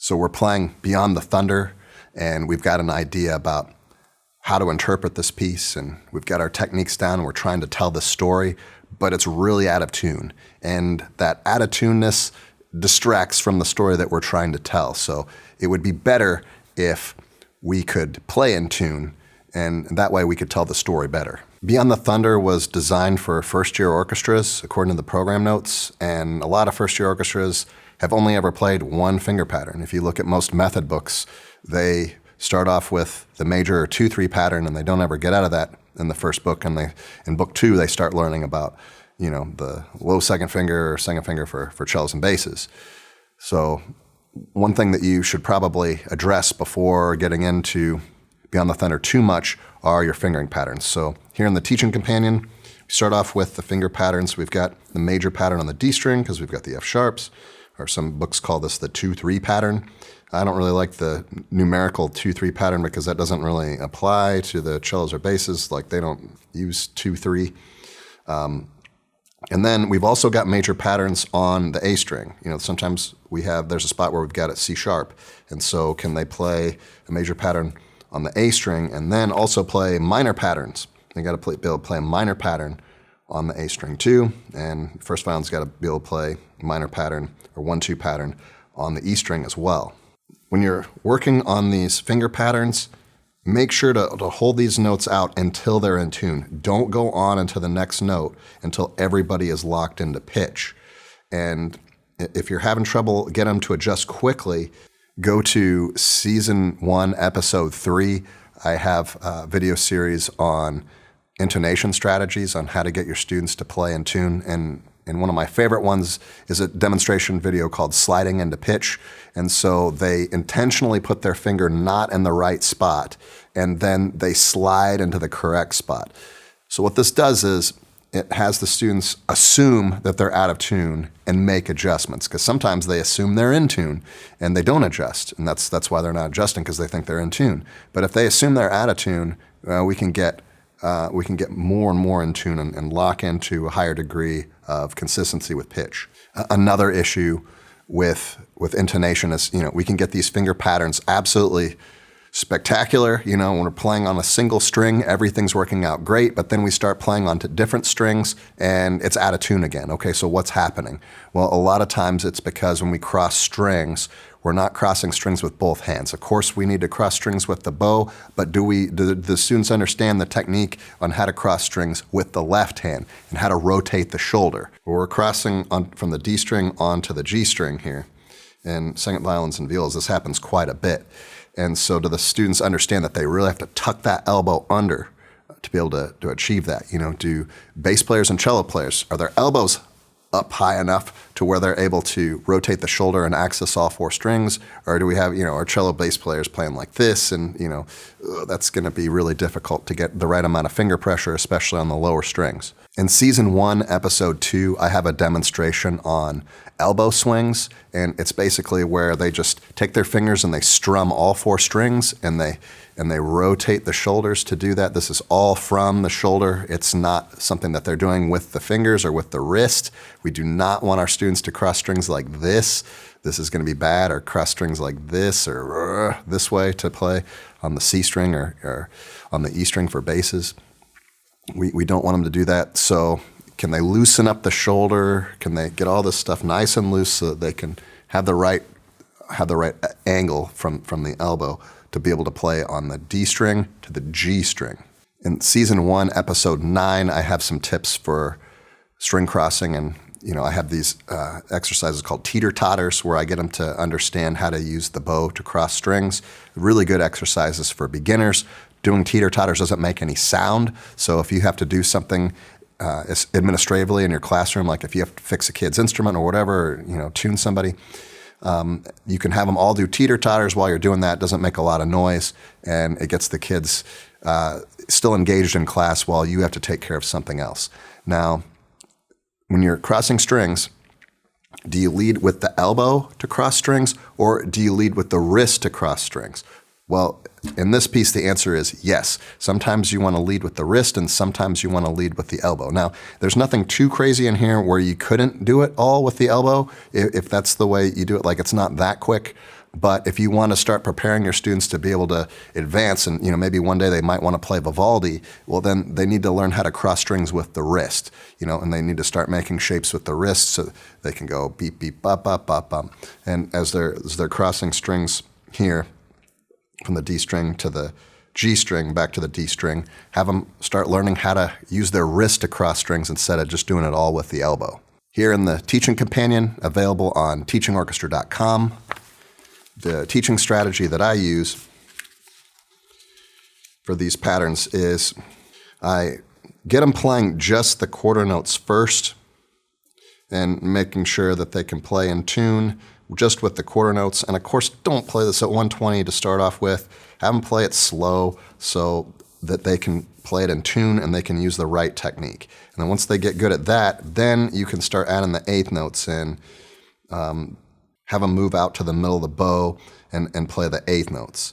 So we're playing Beyond the Thunder, and we've got an idea about how to interpret this piece, and we've got our techniques down, and we're trying to tell the story, but it's really out of tune. And that out of tuneness distracts from the story that we're trying to tell. So it would be better if we could play in tune, and that way we could tell the story better. Beyond the Thunder was designed for first-year orchestras, according to the program notes, and a lot of first-year orchestras have only ever played one finger pattern. If you look at most method books, they start off with the major 2-3 pattern, and they don't ever get out of that in the first book. And in book 2, they start learning about, the low second finger or second finger for cellos and basses. So one thing that you should probably address before getting into Beyond the Thunder too much are your fingering patterns. So here in the teaching companion, we start off with the finger patterns. We've got the major pattern on the D string because we've got the F sharps, or some books call this the 2-3 pattern. I don't really like the numerical 2-3 pattern because that doesn't really apply to the cellos or basses. Like, they don't use 2-3. And then we've also got major patterns on the A string. Sometimes there's a spot where we've got it C sharp. And so can they play a major pattern on the A string and then also play minor patterns? They got to be able to play a minor pattern on the A string too. And first violin's got to be able to play minor pattern or 1-2 pattern on the E string as well. When you're working on these finger patterns, make sure to hold these notes out until they're in tune. Don't go on into the next note until everybody is locked into pitch. And if you're having trouble getting them to adjust quickly, go to Season 1, Episode 3. I have a video series on intonation strategies on how to get your students to play in tune. And one of my favorite ones is a demonstration video called Sliding into Pitch. And so they intentionally put their finger not in the right spot, and then they slide into the correct spot. So what this does is it has the students assume that they're out of tune and make adjustments, because sometimes they assume they're in tune and they don't adjust. And that's why they're not adjusting, because they think they're in tune. But if they assume they're out of tune, we can get more and more in tune and lock into a higher degree of consistency with pitch. Another issue with intonation is, we can get these finger patterns absolutely spectacular. When we're playing on a single string, everything's working out great, but then we start playing onto different strings and it's out of tune again. Okay, so what's happening? Well, a lot of times it's because when we cross strings, we're not crossing strings with both hands. Of course, we need to cross strings with the bow, but do the students understand the technique on how to cross strings with the left hand and how to rotate the shoulder? We're crossing from the D string onto the G string here. In second violins and violas, this happens quite a bit. And so do the students understand that they really have to tuck that elbow under to be able to achieve that? Do bass players and cello players, are their elbows up high enough to where they're able to rotate the shoulder and access all 4 strings? Or do we have, our cello bass players playing like this, and, that's going to be really difficult to get the right amount of finger pressure, especially on the lower strings. In Season 1, Episode 2, I have a demonstration on elbow swings, and it's basically where they just take their fingers and they strum all 4 strings, and they rotate the shoulders to do that. This is all from the shoulder. It's not something that they're doing with the fingers or with the wrist. We do not want our students to cross strings like this. This is going to be bad, or cross strings like this or this way to play on the C string or on the E string for basses. We don't want them to do that. So can they loosen up the shoulder? Can they get all this stuff nice and loose so that they can have the right angle from the elbow to be able to play on the D string to the G string? In Season 1, Episode 9, I have some tips for string crossing, and I have these exercises called teeter-totters where I get them to understand how to use the bow to cross strings. Really good exercises for beginners. Doing teeter-totters doesn't make any sound, so if you have to do something administratively in your classroom, like if you have to fix a kid's instrument or whatever, or, tune somebody, you can have them all do teeter-totters while you're doing that. It doesn't make a lot of noise, and it gets the kids still engaged in class while you have to take care of something else. Now, when you're crossing strings, do you lead with the elbow to cross strings, or do you lead with the wrist to cross strings? Well, in this piece, the answer is yes. Sometimes you want to lead with the wrist, and sometimes you want to lead with the elbow. Now, there's nothing too crazy in here where you couldn't do it all with the elbow if that's the way you do it. Like, it's not that quick, But if you want to start preparing your students to be able to advance, and maybe one day they might want to play Vivaldi, well, then they need to learn how to cross strings with the wrist, and they need to start making shapes with the wrist so they can go beep, beep, bop, bop, bop, bop. And as they're crossing strings here from the D string to the G string back to the D string, have them start learning how to use their wrist to cross strings instead of just doing it all with the elbow. Here in the Teaching Companion, available on teachingorchestra.com, the teaching strategy that I use for these patterns is I get them playing just the quarter notes first and making sure that they can play in tune just with the quarter notes. And of course, don't play this at 120 to start off with. Have them play it slow so that they can play it in tune and they can use the right technique. And then once they get good at that, then you can start adding the eighth notes in, have them move out to the middle of the bow and play the eighth notes.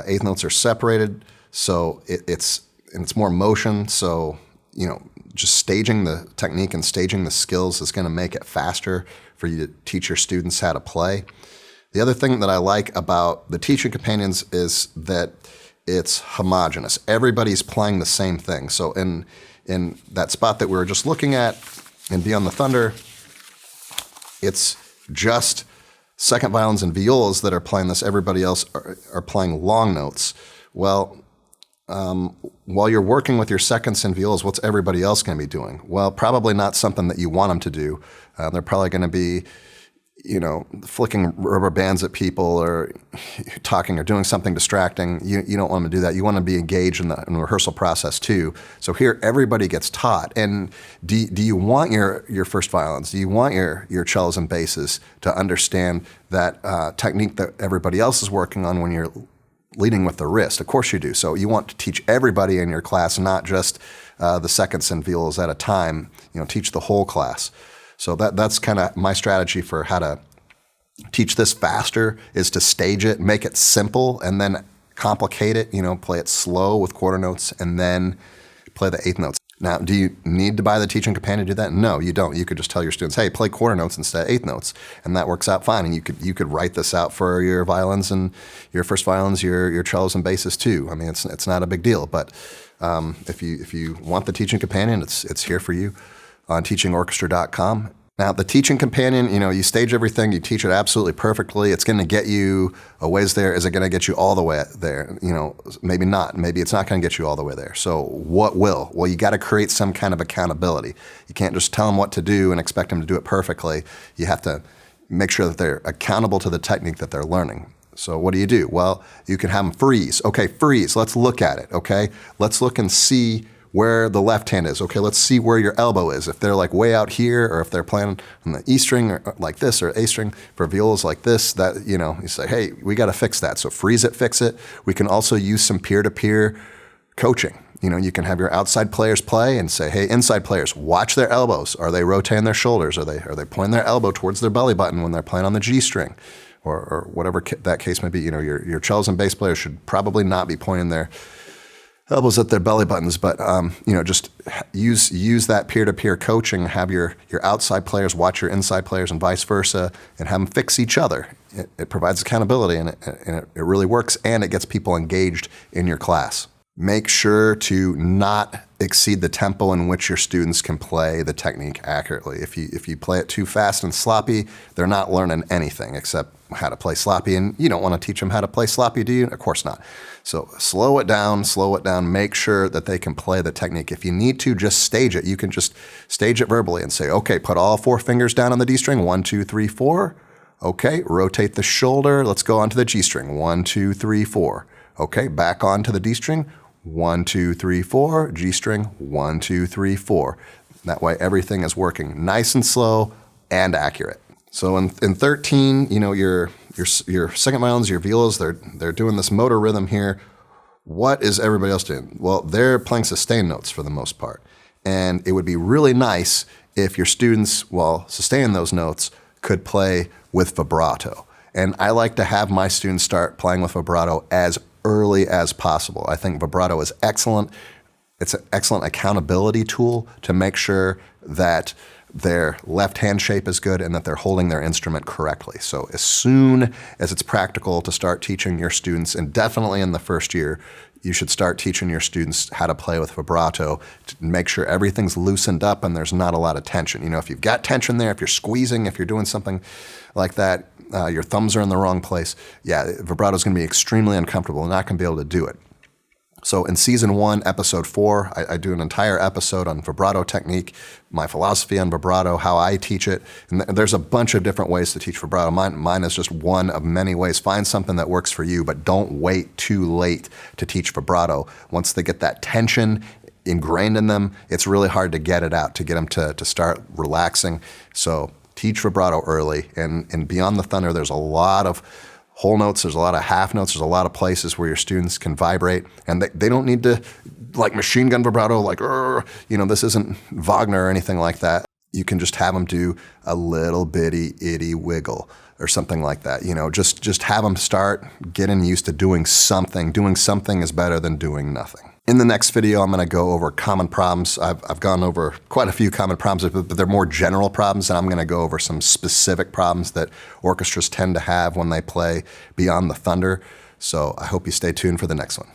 Eighth notes are separated, so it's more motion, so just staging the technique and staging the skills is going to make it faster for you to teach your students how to play. The other thing that I like about the Teaching Companions is that it's homogeneous. Everybody's playing the same thing. So in that spot that we were just looking at in Beyond the Thunder, it's just second violins and violas that are playing this. Everybody else are playing long notes. Well, while you're working with your seconds and violas, what's everybody else going to be doing? Well, probably not something that you want them to do. They're probably going to be, flicking rubber bands at people or talking or doing something distracting. You don't want them to do that. You want to be engaged in the rehearsal process too. So here, everybody gets taught. And do you want your first violins? Do you want your cellos and basses to understand that technique that everybody else is working on when you're leading with the wrist? Of course you do. So you want to teach everybody in your class, not just the seconds and violas at a time. Teach the whole class. So that's kind of my strategy for how to teach this faster, is to stage it, make it simple, and then complicate it. Play it slow with quarter notes, and then play the eighth notes. Now, do you need to buy the Teaching Companion to do that? No, you don't. You could just tell your students, hey, play quarter notes instead of eighth notes, and that works out fine. And you could write this out for your violins and your first violins, your cellos and basses too. I mean, it's not a big deal. But if you want the Teaching Companion, it's here for you on teachingorchestra.com. Now, the Teaching Companion, you stage everything, you teach it absolutely perfectly. It's going to get you a ways there. Is it going to get you all the way there? Maybe not. Maybe it's not going to get you all the way there. So what will? Well, you got to create some kind of accountability. You can't just tell them what to do and expect them to do it perfectly. You have to make sure that they're accountable to the technique that they're learning. So what do? Well, you can have them freeze. Okay, freeze. Let's look at it, okay? Let's look and see where the left hand is. Okay, let's see where your elbow is. If they're like way out here, or if they're playing on the E string or like this, or A string for violas like this, that you say, hey, we got to fix that. So freeze it, fix it. We can also use some peer-to-peer coaching. You can have your outside players play and say, hey, inside players, watch their elbows. Are they rotating their shoulders? Are they pointing their elbow towards their belly button when they're playing on the G string, or whatever that case may be? Your cellos and bass players should probably not be pointing their elbows at their belly buttons, but just use that peer-to-peer coaching. Have your outside players watch your inside players and vice versa, and have them fix each other. It provides accountability, and it really works, and it gets people engaged in your class. Make sure to not exceed the tempo in which your students can play the technique accurately. If you play it too fast and sloppy, they're not learning anything except how to play sloppy, and you don't want to teach them how to play sloppy, do you? Of course not. So slow it down, make sure that they can play the technique. If you need to, just stage it. You can just stage it verbally and say, okay, put all four fingers down on the D string, 1, 2, 3, 4. Okay, rotate the shoulder. Let's go on to the G string, 1, 2, 3, 4. Okay, back on to the D string, 1, 2, 3, 4, G string, 1, 2, 3, 4. That way everything is working nice and slow and accurate. So in 13, your second violins, your violas, they're doing this motor rhythm here. What is everybody else doing? Well, they're playing sustained notes for the most part. And it would be really nice if your students, while sustaining those notes, could play with vibrato. And I like to have my students start playing with vibrato as early as possible. I think vibrato is excellent It's an excellent accountability tool to make sure that their left hand shape is good and that they're holding their instrument correctly. So as soon as it's practical to start teaching your students, and definitely in the first year, you should start teaching your students how to play with vibrato to make sure everything's loosened up and there's not a lot of tension. You know, if you've got tension there, if you're squeezing, if you're doing something like that, your thumbs are in the wrong place, yeah, vibrato is going to be extremely uncomfortable and not going to be able to do it. So in season 1, episode 4, I do an entire episode on vibrato technique, my philosophy on vibrato, how I teach it. And there's a bunch of different ways to teach vibrato. Mine is just one of many ways. Find something that works for you, but don't wait too late to teach vibrato. Once they get that tension ingrained in them, it's really hard to get it out, to get them to start relaxing. So teach vibrato early. And beyond the thunder, there's a lot of whole notes, there's a lot of half notes, there's a lot of places where your students can vibrate, and they don't need to like machine gun vibrato, like, you know, this isn't Wagner or anything like that. You can just have them do a little bitty itty wiggle or something like that. You know, just have them start getting used to doing something. Doing something is better than doing nothing. In the next video, I'm going to go over common problems. I've gone over quite a few common problems, but they're more general problems, and I'm going to go over some specific problems that orchestras tend to have when they play Beyond the Thunder. So I hope you stay tuned for the next one.